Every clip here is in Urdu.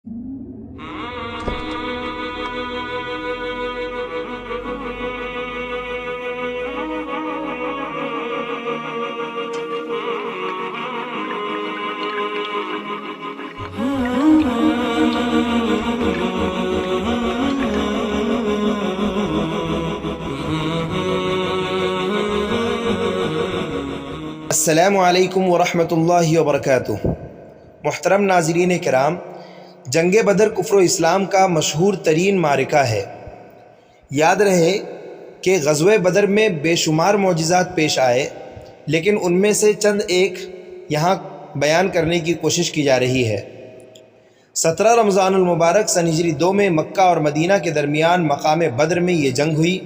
السلام علیکم ورحمۃ اللہ وبرکاتہ۔ محترم ناظرین کرام، جنگ بدر کفر و اسلام کا مشہور ترین معرکہ ہے۔ یاد رہے کہ غزوہ بدر میں بے شمار معجزات پیش آئے، لیکن ان میں سے چند ایک یہاں بیان کرنے کی کوشش کی جا رہی ہے۔ 17 رمضان المبارک سن ہجری 2 میں مکہ اور مدینہ کے درمیان مقام بدر میں یہ جنگ ہوئی۔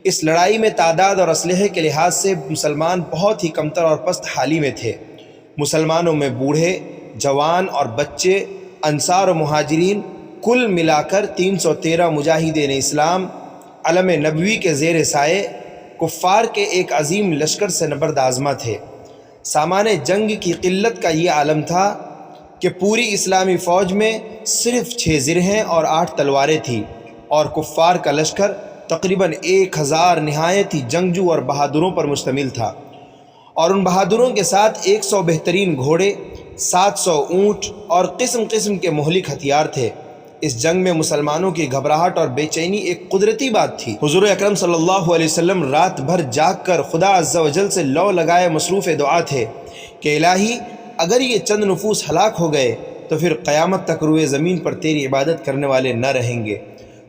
اس لڑائی میں تعداد اور اسلحے کے لحاظ سے مسلمان بہت ہی کمتر اور پست حالی میں تھے۔ مسلمانوں میں بوڑھے، جوان اور بچے، انصار و مہاجرین کل ملا کر 313 مجاہدین اسلام علم نبوی کے زیر سائے کفار کے ایک عظیم لشکر سے نبرد آزما تھے۔ سامان جنگ کی قلت کا یہ عالم تھا کہ پوری اسلامی فوج میں صرف 6 زرہیں اور 8 تلواریں تھیں، اور کفار کا لشکر تقریباً 1000 نہایت ہی جنگجو اور بہادروں پر مشتمل تھا، اور ان بہادروں کے ساتھ 100 بہترین گھوڑے، 700 اونٹ اور قسم قسم کے مہلک ہتھیار تھے۔ اس جنگ میں مسلمانوں کی گھبراہٹ اور بے چینی ایک قدرتی بات تھی۔ حضور اکرم صلی اللہ علیہ وسلم رات بھر جاگ کر خدا عز و جل سے لو لگائے مصروف دعا تھے کہ الہی، اگر یہ چند نفوس ہلاک ہو گئے تو پھر قیامت تک روئے زمین پر تیری عبادت کرنے والے نہ رہیں گے۔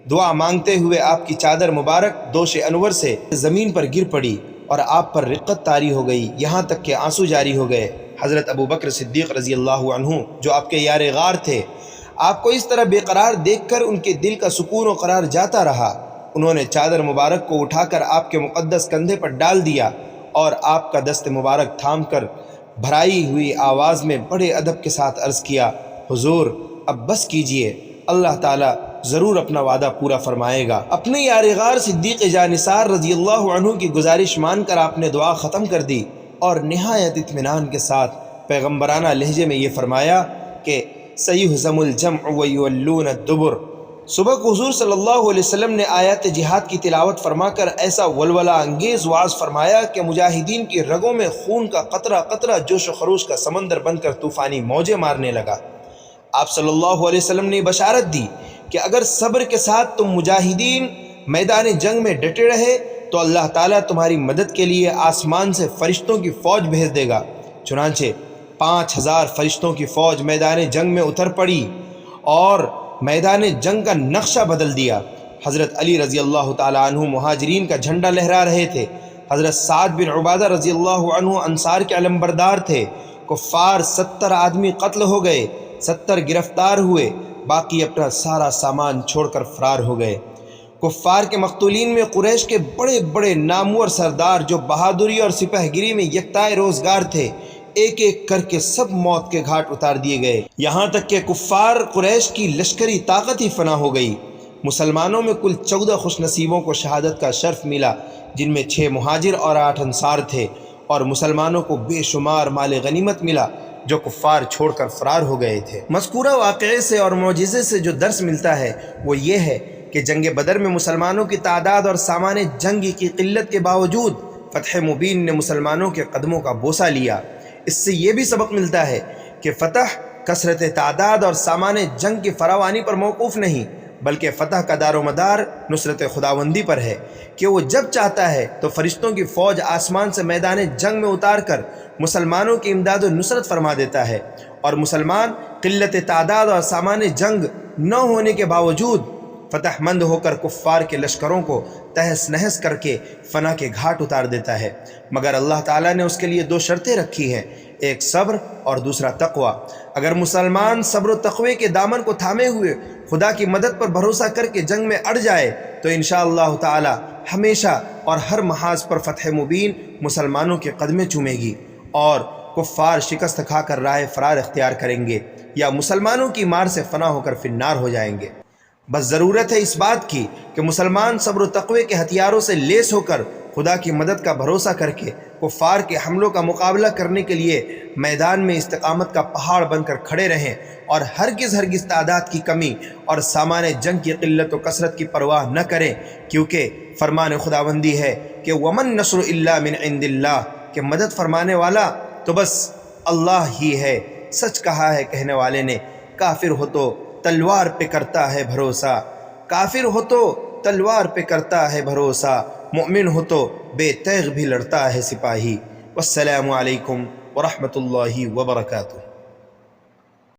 دعا مانگتے ہوئے آپ کی چادر مبارک دوش انور سے زمین پر گر پڑی اور آپ پر رقت طاری ہو گئی، یہاں تک کہ آنسو جاری ہو گئے۔ حضرت ابو بکر صدیق رضی اللہ عنہ جو آپ کے یار غار تھے، آپ کو اس طرح بے قرار دیکھ کر ان کے دل کا سکون و قرار جاتا رہا۔ انہوں نے چادر مبارک کو اٹھا کر آپ کے مقدس کندھے پر ڈال دیا اور آپ کا دست مبارک تھام کر بھرائی ہوئی آواز میں بڑے ادب کے ساتھ عرض کیا، حضور اب بس کیجئے، اللہ تعالیٰ ضرور اپنا وعدہ پورا فرمائے گا۔ اپنے یار غار صدیق جانثار رضی اللہ عنہ کی گزارش مان کر آپ نے دعا ختم کر دی اور نہایت اطمینان کے ساتھ پیغمبرانہ لہجے میں یہ فرمایا کہ سیہزم الجمع ویولون الدبر۔ صبح کو حضور صلی اللہ علیہ وسلم نے آیات جہاد کی تلاوت فرما کر ایسا ولولہ انگیز وعظ فرمایا کہ مجاہدین کی رگوں میں خون کا قطرہ قطرہ جوش و خروش کا سمندر بن کر طوفانی موجیں مارنے لگا۔ آپ صلی اللہ علیہ وسلم نے بشارت دی کہ اگر صبر کے ساتھ تم مجاہدین میدان جنگ میں ڈٹے رہے تو اللہ تعالیٰ تمہاری مدد کے لیے آسمان سے فرشتوں کی فوج بھیج دے گا۔ چنانچہ 5000 فرشتوں کی فوج میدان جنگ میں اتر پڑی اور میدان جنگ کا نقشہ بدل دیا۔ حضرت علی رضی اللہ تعالیٰ عنہ مہاجرین کا جھنڈا لہرا رہے تھے، حضرت سعد بن عبادہ رضی اللہ عنہ انصار کے علمبردار تھے۔ کفار 70 آدمی قتل ہو گئے، 70 گرفتار ہوئے، باقی اپنا سارا سامان چھوڑ کر فرار ہو گئے۔ کفار کے مقتولین میں قریش کے بڑے بڑے نامور سردار جو بہادری اور سپاہگری میں یکتائے روزگار تھے، ایک ایک کر کے سب موت کے گھاٹ اتار دیے گئے، یہاں تک کہ کفار قریش کی لشکری طاقت ہی فنا ہو گئی۔ مسلمانوں میں کل 14 خوش نصیبوں کو شہادت کا شرف ملا، جن میں 6 مہاجر اور 8 انصار تھے، اور مسلمانوں کو بے شمار مال غنیمت ملا جو کفار چھوڑ کر فرار ہو گئے تھے۔ مذکورہ واقعے سے اور معجزے سے جو درس ملتا ہے وہ یہ ہے کہ جنگ بدر میں مسلمانوں کی تعداد اور سامان جنگ کی قلت کے باوجود فتح مبین نے مسلمانوں کے قدموں کا بوسہ لیا۔ اس سے یہ بھی سبق ملتا ہے کہ فتح کثرت تعداد اور سامان جنگ کی فراوانی پر موقوف نہیں، بلکہ فتح کا دار و مدار نصرت خداوندی پر ہے کہ وہ جب چاہتا ہے تو فرشتوں کی فوج آسمان سے میدان جنگ میں اتار کر مسلمانوں کی امداد و نصرت فرما دیتا ہے، اور مسلمان قلت تعداد اور سامان جنگ نہ ہونے کے باوجود فتح مند ہو کر کفار کے لشکروں کو تہس نہس کر کے فنا کے گھاٹ اتار دیتا ہے۔ مگر اللہ تعالیٰ نے اس کے لیے 2 شرطیں رکھی ہیں، ایک صبر اور دوسرا تقوی۔ اگر مسلمان صبر و تقوی کے دامن کو تھامے ہوئے خدا کی مدد پر بھروسہ کر کے جنگ میں اڑ جائے تو انشاءاللہ تعالیٰ ہمیشہ اور ہر محاذ پر فتح مبین مسلمانوں کے قدمیں چومے گی، اور کفار شکست کھا کر راہ فرار اختیار کریں گے یا مسلمانوں کی مار سے فنا ہو کر فنار ہو جائیں گے۔ بس ضرورت ہے اس بات کی کہ مسلمان صبر و تقوی کے ہتھیاروں سے لیس ہو کر خدا کی مدد کا بھروسہ کر کے کفار کے حملوں کا مقابلہ کرنے کے لیے میدان میں استقامت کا پہاڑ بن کر کھڑے رہیں اور ہرگز تعداد کی کمی اور سامان جنگ کی قلت و کثرت کی پرواہ نہ کریں، کیونکہ فرمان خداوندی ہے کہ ومن نصر الا من عند اللہ، کہ مدد فرمانے والا تو بس اللہ ہی ہے۔ سچ کہا ہے کہنے والے نے، کافر ہو تو تلوار پہ کرتا ہے بھروسہ، کافر ہو تو تلوار پہ کرتا ہے بھروسہ، مومن ہو تو بے تیغ بھی لڑتا ہے سپاہی۔ والسلام علیکم ورحمۃ اللہ وبرکاتہ۔